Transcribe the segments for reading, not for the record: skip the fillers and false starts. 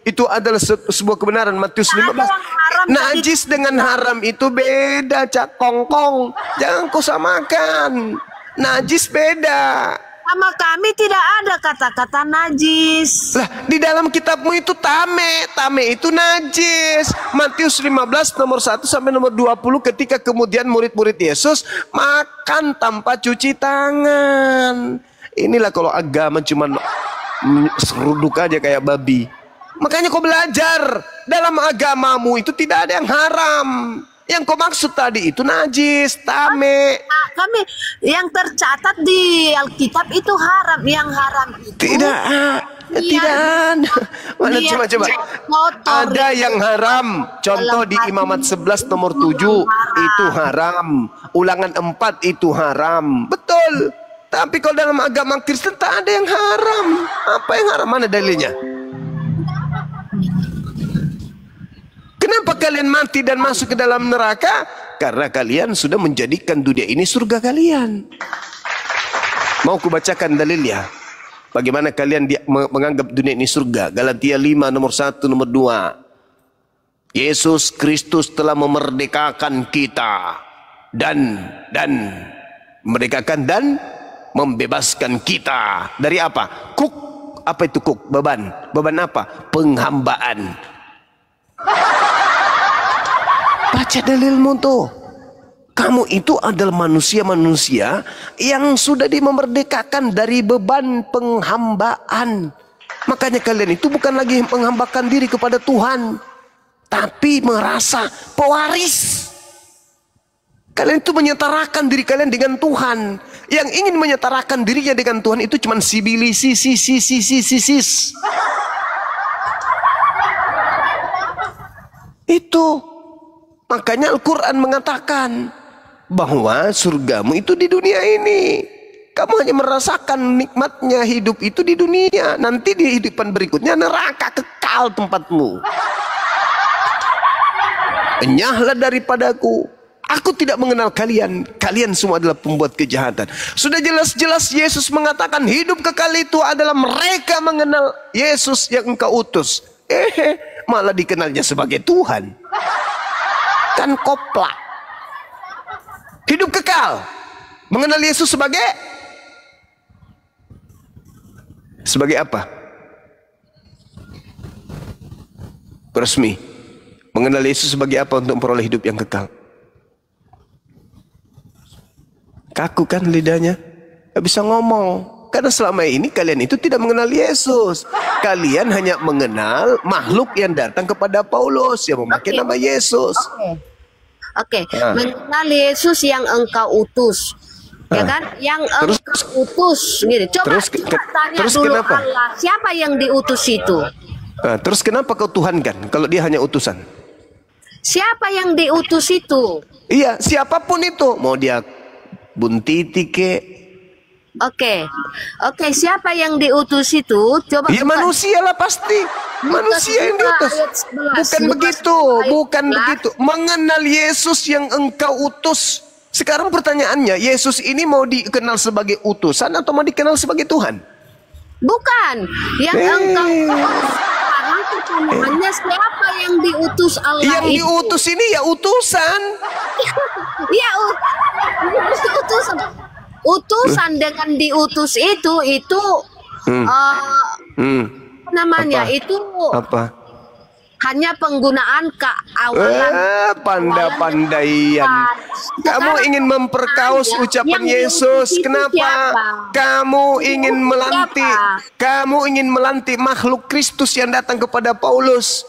Itu adalah sebuah kebenaran. Matius 15. Najis dengan haram itu beda, Cak Kongkong. Jangan kau samakan. Najis beda. Sama kami tidak ada kata-kata najis. Lah, di dalam kitabmu itu tame. Tame itu najis. Matius 15 nomor 1 sampai nomor 20, ketika kemudian murid-murid Yesus makan tanpa cuci tangan. Inilah kalau agama cuman seruduk aja kayak babi. Makanya kau belajar, dalam agamamu itu tidak ada yang haram. Yang kau maksud tadi itu najis, tame. Kami yang tercatat di Alkitab itu haram. Yang haram itu tidak ada. Mana coba. Ada yang haram. Contoh di Imamat 11 nomor 7 itu haram. Ulangan 4 itu haram. Betul. Tapi kalau dalam agama Kristen tak ada yang haram. Apa yang haram? Mana dalilnya? Kenapa kalian mati dan masuk ke dalam neraka? Karena kalian sudah menjadikan dunia ini surga kalian. Mau kubacakan dalilnya? Bagaimana kalian menganggap dunia ini surga? Galatia 5 nomor 1 nomor 2. Yesus Kristus telah memerdekakan kita dan memerdekakan dan membebaskan kita dari apa? Apa itu kuk? Beban. Beban apa? Penghambaan. Baca dalilmu tuh. Kamu itu adalah manusia-manusia yang sudah dimerdekakan dari beban penghambaan. Makanya kalian itu bukan lagi menghambakan diri kepada Tuhan, tapi merasa pewaris. Kalian itu menyetarakan diri kalian dengan Tuhan. Yang ingin menyetarakan dirinya dengan Tuhan itu cuma sibilisi. Itu makanya Al-Quran mengatakan bahwa surgamu itu di dunia ini. Kamu hanya merasakan nikmatnya hidup itu di dunia. Nanti di kehidupan berikutnya neraka kekal tempatmu. Enyahlah daripadaku. Aku tidak mengenal kalian. Kalian semua adalah pembuat kejahatan. Sudah jelas-jelas Yesus mengatakan hidup kekal itu adalah mereka mengenal Yesus yang engkau utus. Malah dikenalnya sebagai Tuhan. Kan koplak. Hidup kekal. Mengenal Yesus sebagai apa? Resmi. Mengenal Yesus sebagai apa untuk memperoleh hidup yang kekal? Kaku kan lidahnya? Gak bisa ngomong. Karena selama ini kalian itu tidak mengenal Yesus. Kalian hanya mengenal makhluk yang datang kepada Paulus yang memakai nama Yesus. Oke. Mengenal Yesus yang engkau utus. Ya kan? Yang engkau utus. Gitu. Coba tanya dulu kenapa? Allah, siapa yang diutus itu? Terus kenapa kau Tuhan kan? Kalau dia hanya utusan. Siapa yang diutus itu? Iya, siapapun itu. Mau dia Buntiti ke. Oke, siapa yang diutus itu? Coba. Ya manusia lah pasti. Manusia yang diutus. Bukan begitu. Mengenal Yesus yang engkau utus. Sekarang pertanyaannya, Yesus ini mau dikenal sebagai utusan atau mau dikenal sebagai Tuhan? Bukan. Yang engkau utus. Sekarang pertanyaannya siapa yang diutus Allah yang itu? Yang diutus ini ya utusan. Iya, utusan dengan diutus itu namanya apa? Itu apa? Hanya penggunaan keawalan. Pandai-pandaian. Kamu ingin memperkaos ucapan Yesus. Kenapa? Siapa? Kamu ingin melantik makhluk Kristus yang datang kepada Paulus.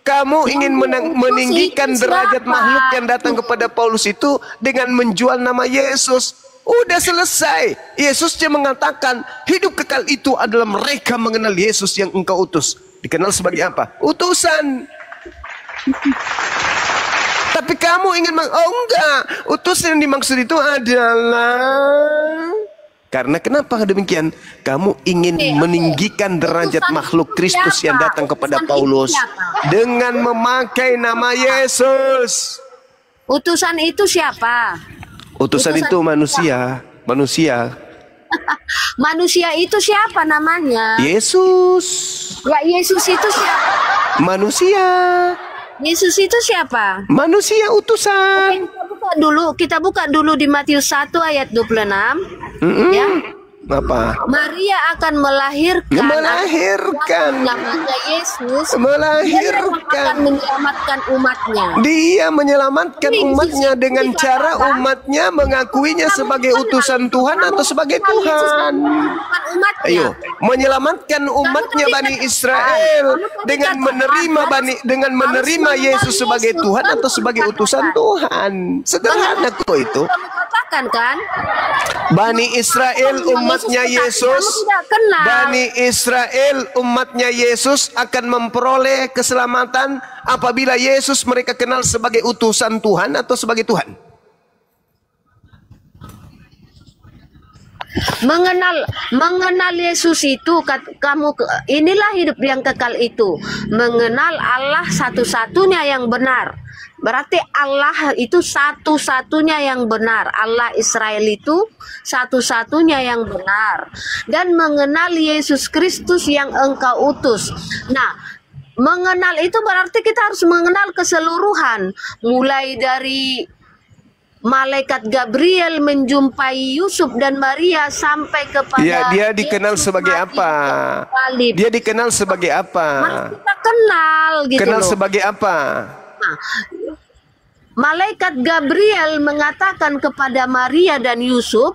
Kamu ingin meninggikan derajat makhluk yang datang kepada Paulus itu dengan menjual nama Yesus. Udah selesai. Yesus yang mengatakan hidup kekal itu adalah mereka mengenal Yesus yang engkau utus. Dikenal sebagai apa? Utusan. Tapi kamu ingin enggak. Utusan yang dimaksud itu adalah karena kenapa demikian? Kamu ingin meninggikan derajat makhluk Kristus yang datang kepada Paulus dengan memakai nama Yesus. Utusan itu siapa? Utusan itu manusia. Manusia itu siapa namanya? Yesus. Ya, Yesus itu siapa? Manusia. Yesus itu siapa? Manusia utusan. Oke, kita buka dulu di Matius 1 ayat 26. Ya. Apa? Maria akan melahirkan namanya Yesus. Dia akan menyelamatkan umatnya. Dia menyelamatkan umatnya dengan cara umatnya mengakuinya sebagai utusan Tuhan atau sebagai Tuhan. Ayo, menyelamatkan umatnya Bani Israel dengan menerima Yesus sebagai Tuhan atau sebagai utusan Tuhan. Sederhana kok itu. Kan? Bani Israel umatnya Yesus, Bani Israel umatnya Yesus akan memperoleh keselamatan apabila Yesus mereka kenal sebagai utusan Tuhan atau sebagai Tuhan. Mengenal Yesus itu, inilah hidup yang kekal itu, mengenal Allah satu-satunya yang benar. Berarti Allah itu satu-satunya yang benar. Allah Israel itu satu-satunya yang benar. Dan mengenal Yesus Kristus yang engkau utus. Nah, mengenal itu berarti kita harus mengenal keseluruhan. Mulai dari malaikat Gabriel menjumpai Yusuf dan Maria sampai kepada dia dikenal sebagai apa? Dia dikenal sebagai apa? Kita kenal gitu. Kenal sebagai apa? Nah, malaikat Gabriel mengatakan kepada Maria dan Yusuf,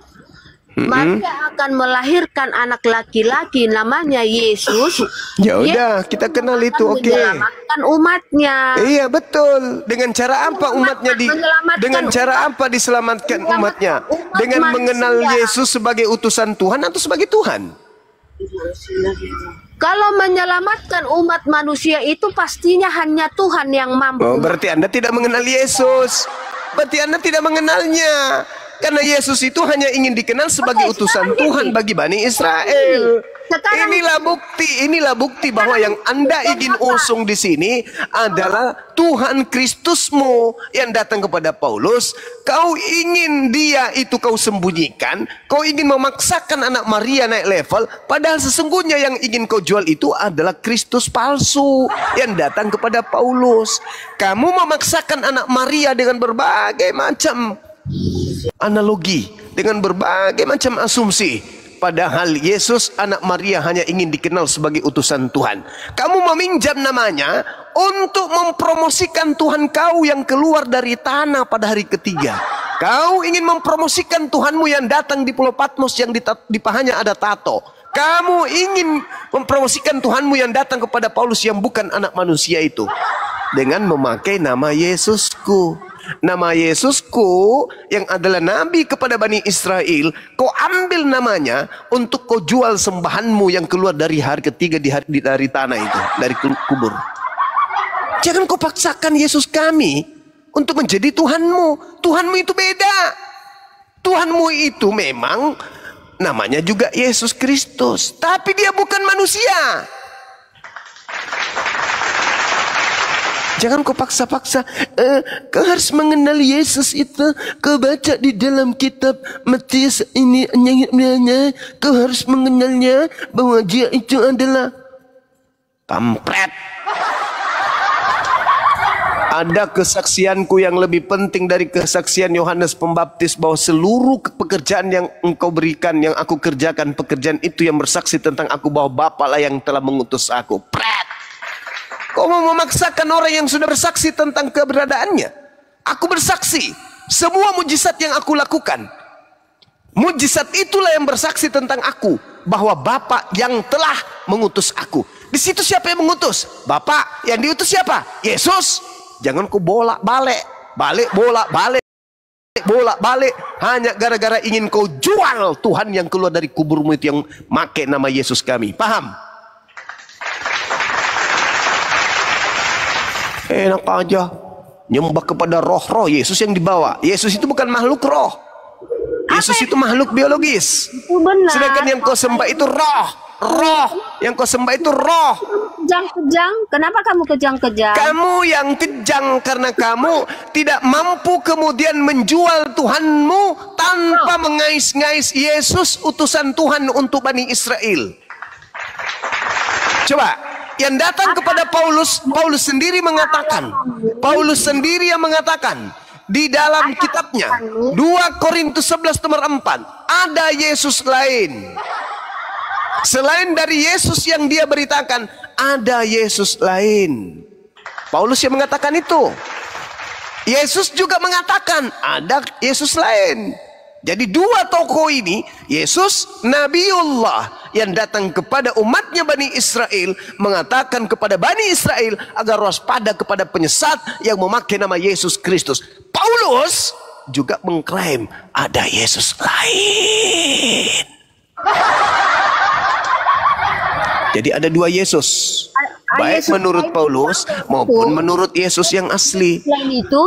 Maria akan melahirkan anak laki-laki namanya Yesus. Ya udah, kita kenal itu, oke. Menyelamatkan umatnya. Iya betul. Dengan cara apa umatnya dengan cara apa diselamatkan umatnya? Dengan mengenal Yesus sebagai utusan Tuhan atau sebagai Tuhan? Kalau menyelamatkan umat manusia itu pastinya hanya Tuhan yang mampu. Oh, berarti Anda tidak mengenal Yesus. Berarti Anda tidak mengenalnya. Karena Yesus itu hanya ingin dikenal sebagai utusan Tuhan bagi Bani Israel. Inilah bukti bahwa yang Anda ingin usung di sini adalah Tuhan Kristusmu yang datang kepada Paulus. Kau ingin dia itu kau sembunyikan, kau ingin memaksakan anak Maria naik level, padahal sesungguhnya yang ingin kau jual itu adalah Kristus palsu yang datang kepada Paulus. Kamu memaksakan anak Maria dengan berbagai macam analogi, dengan berbagai macam asumsi, padahal Yesus anak Maria hanya ingin dikenal sebagai utusan Tuhan. Kamu meminjam namanya untuk mempromosikan Tuhan kau yang keluar dari tanah pada hari ketiga. Kau ingin mempromosikan Tuhanmu yang datang di Pulau Patmos yang di pahanya ada tato. Kamu ingin mempromosikan Tuhanmu yang datang kepada Paulus yang bukan anak manusia itu dengan memakai nama Yesusku. Nama Yesusku yang adalah nabi kepada Bani Israel, kau ambil namanya untuk kau jual sembahanmu yang keluar dari hari ketiga dari tanah itu, dari kubur. Jangan kau paksakan Yesus kami untuk menjadi Tuhanmu. Tuhanmu itu beda. Tuhanmu itu memang namanya juga Yesus Kristus, tapi dia bukan manusia. Jangan kau paksa-paksa. Kau harus mengenal Yesus itu. Kau baca di dalam kitab Matius ini. Kau harus mengenalnya bahwa dia itu adalah kampret. Ada kesaksianku yang lebih penting dari kesaksian Yohanes Pembaptis bahwa seluruh pekerjaan yang engkau berikan, yang aku kerjakan, pekerjaan itu yang bersaksi tentang aku bahwa Bapa lah yang telah mengutus aku. Kau mau memaksakan orang yang sudah bersaksi tentang keberadaannya? Aku bersaksi, semua mujizat yang aku lakukan, mujizat itulah yang bersaksi tentang aku bahwa Bapa yang telah mengutus aku. Di situ siapa yang mengutus? Bapa. Yang diutus siapa? Yesus. Jangan kau bolak-balik, bolak-balik hanya gara-gara ingin kau jual Tuhan yang keluar dari kuburmu itu yang make nama Yesus kami. Paham? Enak aja nyembah kepada roh-roh. Yesus yang dibawa. Yesus itu bukan makhluk roh. Yesus itu makhluk biologis. Itu benar. Sedangkan yang kau sembah itu roh. Roh. Yang kau sembah itu roh. kejang-kejang? Kenapa kamu kejang-kejang? Kamu yang kejang karena kamu tidak mampu kemudian menjual Tuhanmu tanpa mengais-ngais Yesus utusan Tuhan untuk Bani Israel. Coba, yang datang kepada Paulus, Paulus sendiri mengatakan, di dalam kitabnya 2 Korintus 11 nomor 4, ada Yesus lain. Selain dari Yesus yang dia beritakan, ada Yesus lain. Paulus yang mengatakan itu. Yesus juga mengatakan ada Yesus lain. Jadi dua tokoh ini, Yesus Nabiullah yang datang kepada umatnya Bani Israel, mengatakan kepada Bani Israel agar waspada kepada penyesat yang memakai nama Yesus Kristus. Paulus juga mengklaim ada Yesus lain. Jadi ada dua Yesus, baik menurut Paulus maupun menurut Yesus yang asli.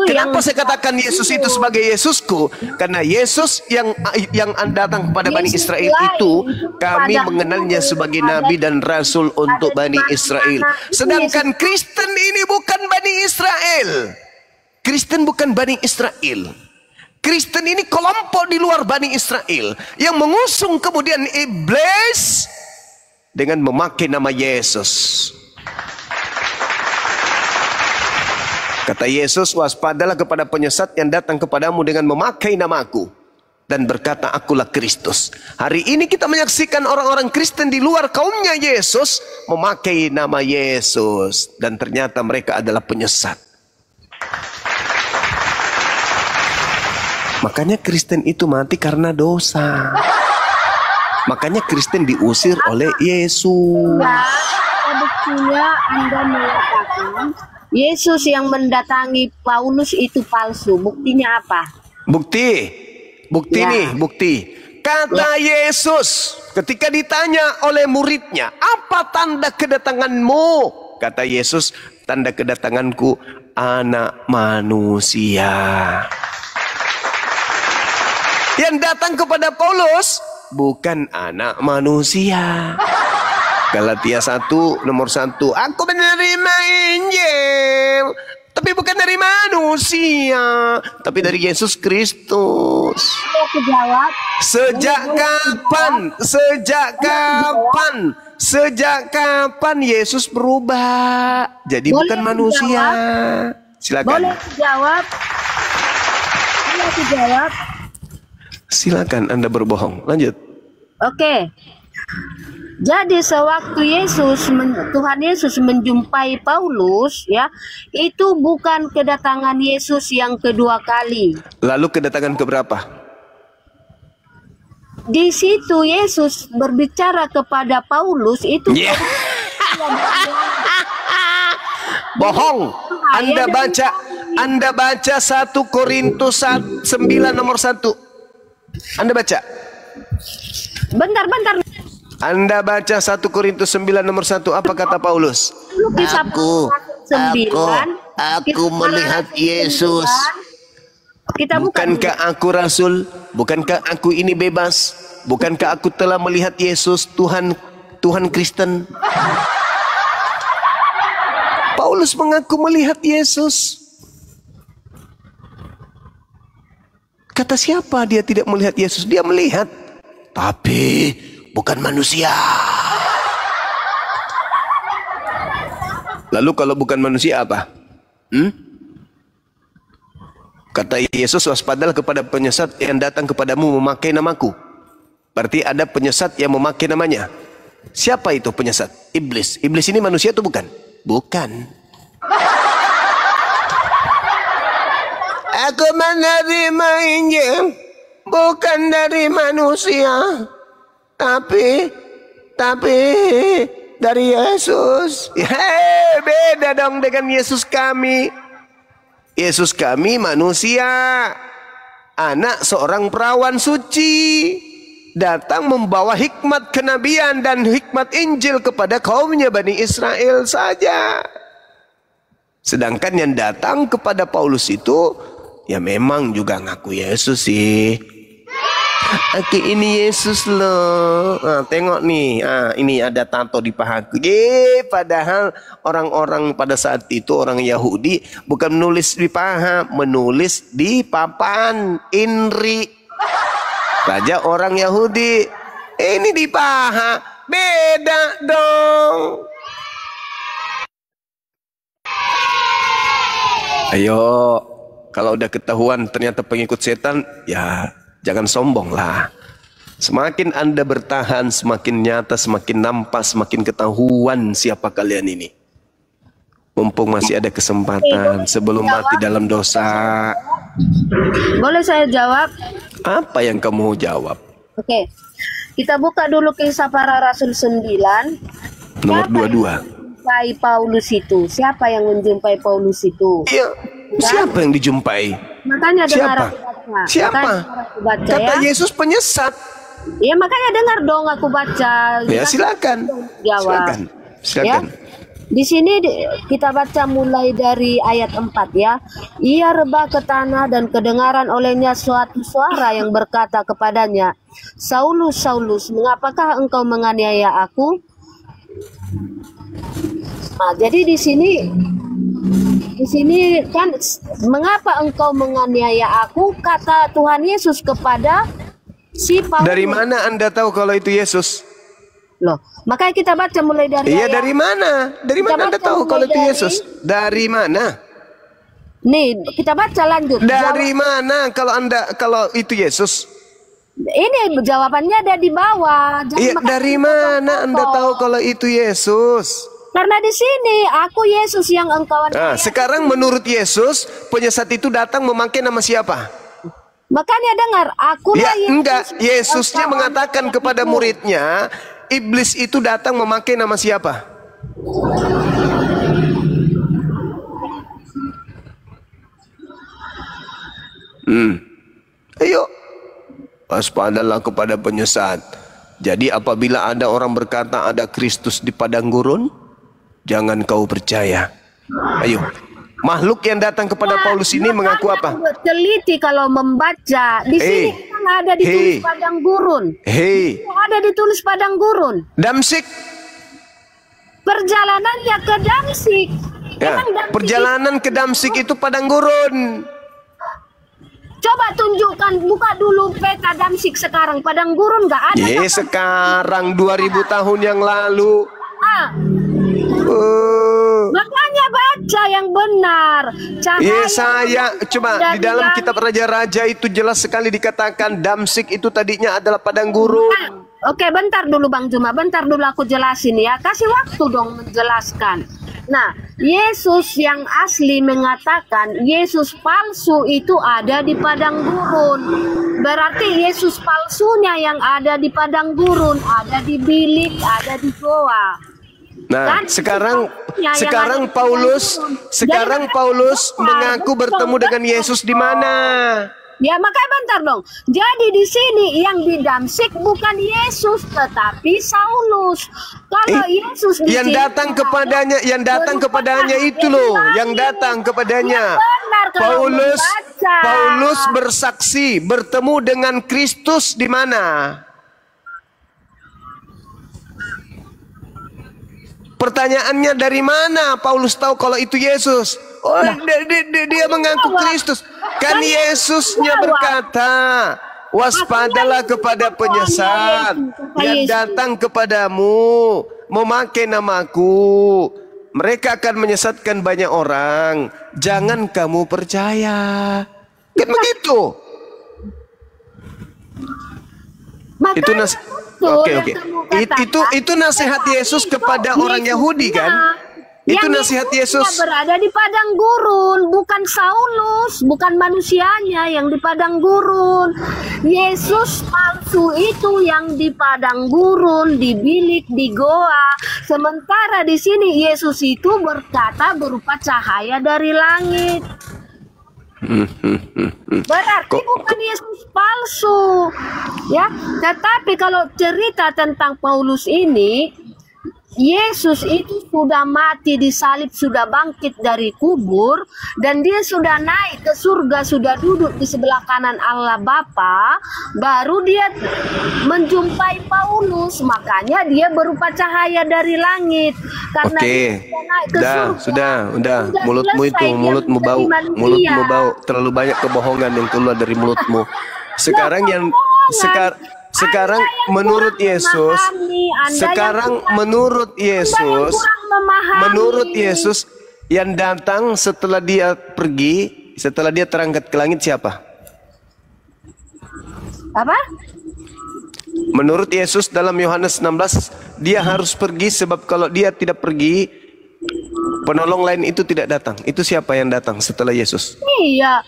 Kenapa saya katakan Yesus itu sebagai Yesusku? Karena Yesus yang datang kepada Bani Israel itu, kami mengenalnya sebagai Nabi dan Rasul untuk Bani Israel. Sedangkan Kristen ini bukan Bani Israel. Kristen bukan Bani Israel. Kristen ini kelompok di luar Bani Israel yang mengusung kemudian iblis dengan memakai nama Yesus. Kata Yesus, waspadalah kepada penyesat yang datang kepadamu dengan memakai namaku dan berkata, akulah Kristus. Hari ini kita menyaksikan orang-orang Kristen di luar kaumnya Yesus memakai nama Yesus, dan ternyata mereka adalah penyesat. Makanya Kristen itu mati karena dosa. Makanya Kristen diusir oleh Yesus. Buktinya Anda mengatakan Yesus yang mendatangi Paulus itu palsu. Buktinya apa? Bukti nih. Kata Yesus ketika ditanya oleh muridnya, apa tanda kedatanganmu? Kata Yesus, tanda kedatanganku anak manusia. Yang datang kepada Paulus bukan anak manusia. Galatia 1 nomor 1, aku menerima Injil, tapi bukan dari manusia, tapi dari Yesus Kristus. Sejak kapan Yesus berubah jadi bukan manusia? Silakan. Boleh dijawab. Silakan Anda berbohong. Lanjut. Oke. Jadi sewaktu Tuhan Yesus menjumpai Paulus, ya, itu bukan kedatangan Yesus yang kedua kali. Lalu kedatangan keberapa? Di situ Yesus berbicara kepada Paulus itu. Yeah. Bohong. Anda baca 1 Korintus 9 nomor 1. Anda baca. Bentar. Anda baca 1 Korintus 9 nomor 1. Apa kata Paulus? Aku melihat Yesus. Bukankah aku rasul? Bukankah aku ini bebas? Bukankah aku telah melihat Yesus, Tuhan Kristen? Paulus mengaku melihat Yesus. Kata siapa dia tidak melihat Yesus? Dia melihat, tapi bukan manusia. Lalu kalau bukan manusia apa? Kata Yesus, waspadalah kepada penyesat yang datang kepadamu memakai namaku. Berarti ada penyesat yang memakai namanya. Siapa itu penyesat? Iblis. Iblis ini manusia atau bukan? Bukan. Aku menerima Injil bukan dari manusia, tapi dari Yesus. Beda dong dengan Yesus kami. Yesus kami manusia, anak seorang perawan suci, datang membawa hikmat kenabian dan hikmat Injil kepada kaumnya Bani Israel saja. Sedangkan yang datang kepada Paulus itu ya memang juga ngaku Yesus sih. Aki ini Yesus loh. Nah, tengok nih, ini ada tato di pahaku. Padahal orang-orang pada saat itu orang Yahudi bukan menulis di paha, menulis di papan Inri. Raja orang Yahudi, ini di paha, beda dong. Ayo, kalau udah ketahuan ternyata pengikut setan, ya jangan sombong lah. Semakin Anda bertahan, semakin nyata, semakin nampak, semakin ketahuan siapa kalian ini. Mumpung masih ada kesempatan sebelum mati dalam dosa. Boleh saya jawab? Apa yang kamu jawab? Oke. Kita buka dulu Kisah Para Rasul 9. Nomor Siapa 22. Menjumpai Paulus itu. Siapa yang menjumpai Paulus itu? Iya. Siapa yang dijumpai? Makanya dengar Siapa? aku baca. Siapa? Makanya aku baca, Kata ya. Yesus penyesat. Ya makanya dengar dong aku baca. Ya silakan. Jawab. Silakan. Ya. Di sini kita baca mulai dari ayat 4 ya. Ia rebah ke tanah dan kedengaran olehnya suatu suara yang berkata kepadanya, Saulus, Saulus, mengapakah engkau menganiaya aku? Nah, jadi di sini kan mengapa engkau menganiaya aku? Kata Tuhan Yesus kepada si Paulus. Dari mana Anda tahu kalau itu Yesus? Loh, makanya kita baca mulai dari Iya, ayat. dari mana? Dari mana Anda tahu kalau itu Yesus? Dari mana? Nih, kita baca lanjut. Dari mana kalau itu Yesus? Ini jawabannya ada di bawah. Iya, dari mana Anda tahu kalau itu Yesus? Karena di sini aku Yesus yang engkau Nah, sekarang menurut Yesus, penyesat itu datang memakai nama siapa? Makanya dengar, aku Ya, Yesus. enggak. Yesusnya mengatakan kepada muridnya, iblis itu datang memakai nama siapa? Ayo, waspadalah kepada penyesat. Jadi apabila ada orang berkata ada Kristus di padang gurun, jangan kau percaya. Ayo, makhluk yang datang kepada Paulus ini mengaku apa? Teliti kalau membaca di sini kan ada ditulis padang gurun. Ada ditulis padang gurun. Damsik. Perjalanannya ke Damsik. Ya, perjalanan ke Damsik itu padang gurun. Coba tunjukkan, buka dulu peta Damsik sekarang. Padang gurun nggak ada. Sekarang 2000 tahun yang lalu. Makanya baca yang benar. Saya coba di dalam kitab Raja-Raja itu jelas sekali dikatakan Damsik itu tadinya adalah padang gurun. Oke, bentar dulu Bang Juma, bentar dulu aku jelasin ya. Kasih waktu dong menjelaskan. Nah, Yesus yang asli mengatakan Yesus palsu itu ada di padang gurun. Berarti Yesus palsunya yang ada di padang gurun, ada di bilik, ada di goa. Nah, sekarang Paulus mengaku bertemu dengan Yesus di mana? Ya, makanya bentar dong. Jadi di sini yang di Damsik bukan Yesus tetapi Saulus. Kalau Yesus di yang sini datang kepadanya, itu loh, yang datang kepadanya. Paulus bersaksi bertemu dengan Kristus di mana? Pertanyaannya, dari mana Paulus tahu kalau itu Yesus? Oh, dia mengaku Kristus. Kan Yesusnya berkata, waspadalah kepada penyesat yang datang kepadamu memakai namaku. Mereka akan menyesatkan banyak orang. Jangan kamu percaya. Kan begitu. Itu itu nasihat Yesus kepada orang Yahudi kan? Itu nasihat Yesus. Berada di padang gurun, bukan Saulus, bukan manusianya yang di padang gurun. Yesus palsu itu yang di padang gurun, di bilik, di goa. Sementara di sini Yesus itu berkata berupa cahaya dari langit. Berarti bukan Yesus palsu, ya. Tetapi kalau cerita tentang Paulus ini, Yesus itu sudah mati disalib, sudah bangkit dari kubur, dan dia sudah naik ke surga, sudah duduk di sebelah kanan Allah Bapa, baru dia menjumpai Paulus, makanya dia berupa cahaya dari langit. Karena dia sudah naik ke surga. Sudah, mulutmu selesai, itu, dia mulutmu bau, menjadi manusia. mulutmu bau, terlalu banyak kebohongan yang keluar dari mulutmu. Sekarang yang sekarang menurut Yesus, menurut Yesus yang datang setelah dia pergi, setelah dia terangkat ke langit siapa? Apa? Menurut Yesus dalam Yohanes 16, dia harus pergi sebab kalau dia tidak pergi, penolong lain itu tidak datang. Itu siapa yang datang setelah Yesus? Iya,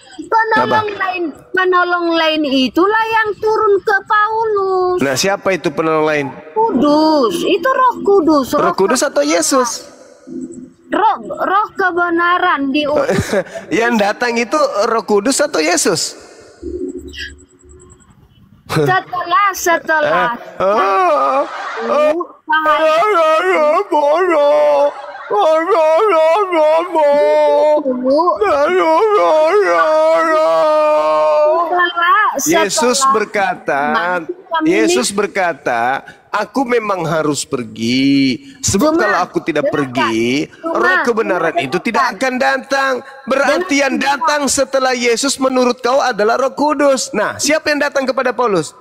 penolong lain itulah yang turun ke Paulus. Nah, siapa itu penolong lain? Kudus, itu Roh Kudus. Roh Kudus atau Yesus? Roh kebenaran di yang datang itu Roh Kudus atau Yesus? Setelah Yesus berkata, aku memang harus pergi. Sebab kalau aku tidak pergi, roh kebenaran itu tidak akan datang. Berarti yang datang setelah Yesus menurut kau adalah Roh Kudus. Nah, siapa yang datang kepada Paulus?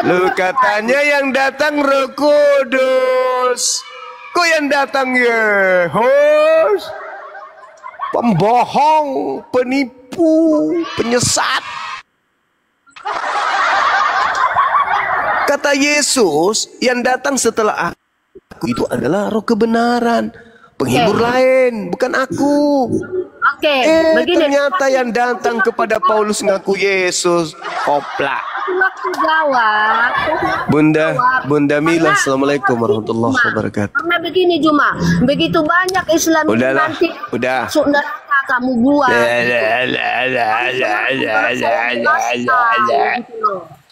Lu katanya yang datang Roh Kudus. Kok yang datang Yesus? Pembohong, penipu, penyesat. Kata Yesus, yang datang setelah aku itu adalah Roh kebenaran, penghibur lain, bukan aku. Ternyata yang datang kepada Paulus ngaku Yesus. Kopla. Bunda Mila, assalamualaikum warahmatullahi wabarakatuh. Karena begini Juma, begitu banyak Islam nanti masuk neraka kamu buat.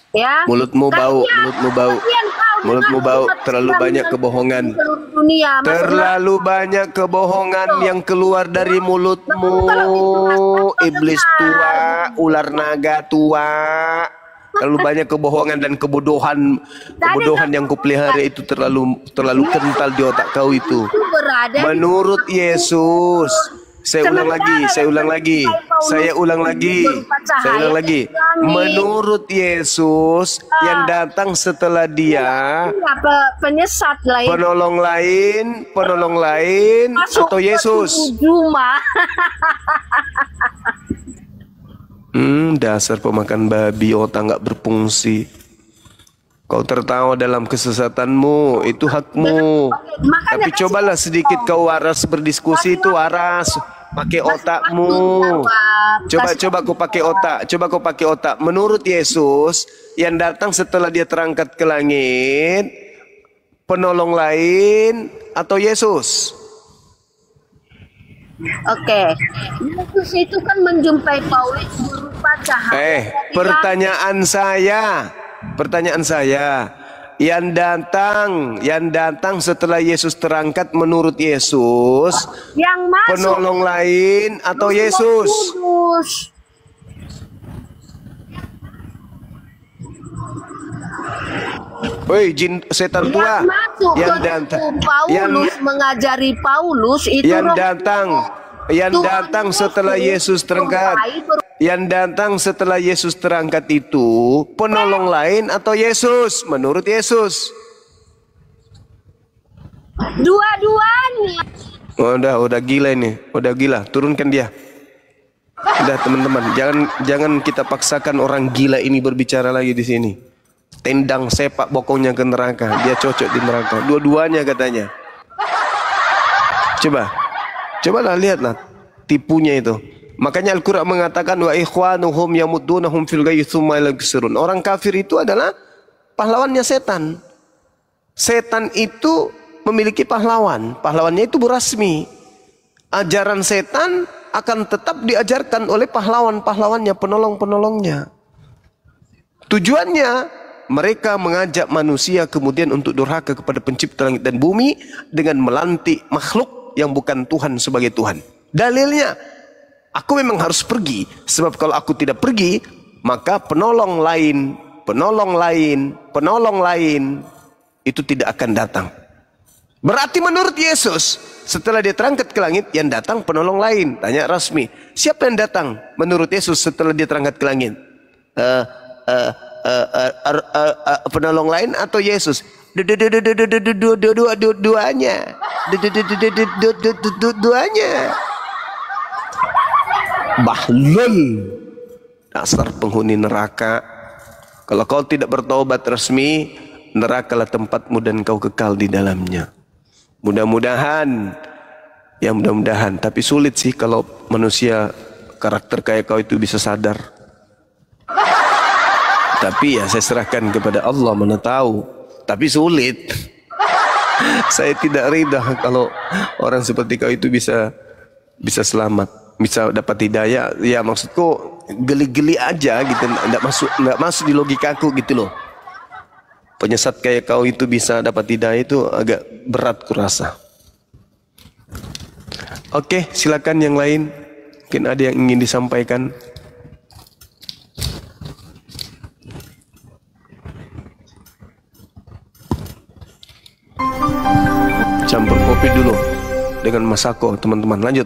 Ya. Mulutmu bau, terlalu banyak kebohongan. Terlalu banyak kebohongan yang keluar dari mulutmu. Iblis tua, ular naga tua. Terlalu banyak kebohongan dan kebodohan yang kupelihara itu terlalu kental di otak kau itu. Menurut Yesus, saya ulang lagi. Menurut Yesus, yang datang setelah dia penyesat lain, penolong lain atau Yesus? Dasar pemakan babi, otak nggak berfungsi. Kau tertawa dalam kesesatanmu, itu hakmu. Tapi cobalah sedikit kau waras berdiskusi, itu waras. Pakai otakmu. Coba kau pakai otak. Menurut Yesus, yang datang setelah dia terangkat ke langit, penolong lain atau Yesus? Yesus itu kan menjumpai Paulus berupa cahaya. Pertanyaan saya, yang datang setelah Yesus terangkat menurut Yesus, yang masuk penolong lain atau Yesus? Woi, jin setan tua yang datang, mengajari Paulus itu yang datang setelah Yesus terangkat. Yang datang setelah Yesus terangkat itu penolong lain atau Yesus? Menurut Yesus. Dua-duanya. Udah gila ini, udah gila. Turunkan dia. Udah teman-teman, jangan kita paksakan orang gila ini berbicara lagi di sini. Tendang sepak bokongnya ke neraka, dia cocok di neraka. Dua-duanya katanya. Cobalah lihatlah tipunya itu. Makanya Al-Quran mengatakan wa ikhwanuhum yamuddunahum fil ghayyi tsumma la yubsirun. Orang kafir itu adalah pahlawannya setan. Setan itu memiliki pahlawan. Pahlawannya itu berasmi. Ajaran setan akan tetap diajarkan oleh pahlawan-pahlawannya, penolong-penolongnya. Tujuannya mereka mengajak manusia kemudian untuk durhaka kepada pencipta langit dan bumi dengan melantik makhluk yang bukan Tuhan sebagai Tuhan. Dalilnya, aku memang harus pergi, sebab kalau aku tidak pergi, maka penolong lain itu tidak akan datang. Berarti menurut Yesus, setelah dia terangkat ke langit, yang datang penolong lain. Tanya Rasmi, siapa yang datang menurut Yesus setelah dia terangkat ke langit? Penolong lain atau Yesus? Dua-duanya. Bahlul, dasar penghuni neraka. Kalau kau tidak bertobat resmi, nerakalah tempatmu dan kau kekal di dalamnya. Mudah-mudahan, ya mudah-mudahan. Tapi sulit sih kalau manusia karakter kayak kau itu bisa sadar. Tapi ya saya serahkan kepada Allah, mana tahu. Tapi sulit. Saya tidak ridha kalau orang seperti kau itu bisa selamat, bisa dapat hidayah. Ya maksudku geli-geli aja gitu, nggak masuk di logikaku gitu loh. Penyesat kayak kau itu bisa dapat hidayah itu agak berat kurasa. Oke, silakan yang lain. Mungkin ada yang ingin disampaikan. Campur kopi dulu dengan Masako, teman-teman. Lanjut.